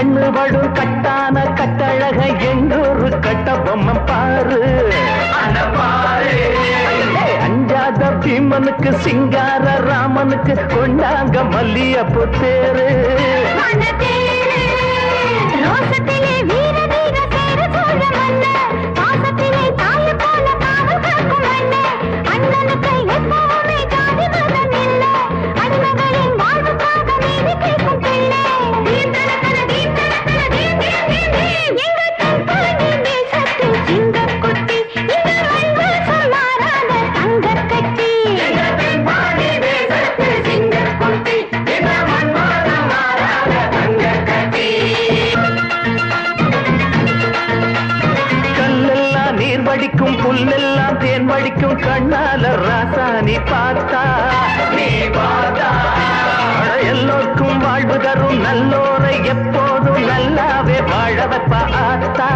கண்ணுபடும் கட்டான கட்டழக எங்கூரு கட்ட பொம்மை பாரு அஞ்சாத பீமனுக்கு சிங்கார ராமனுக்கு கொண்டாங்க மல்லியப்பூ தேரு வடிக்கும் புல்லெல்லாம் தேன் வடிக்கும் கண்ணால ராசாணி பார்த்தா எல்லோருக்கும் வாழ்வு தரும் நல்லோரை எப்போதும் நல்லாவே வாழ வைப்பா ஆத்தா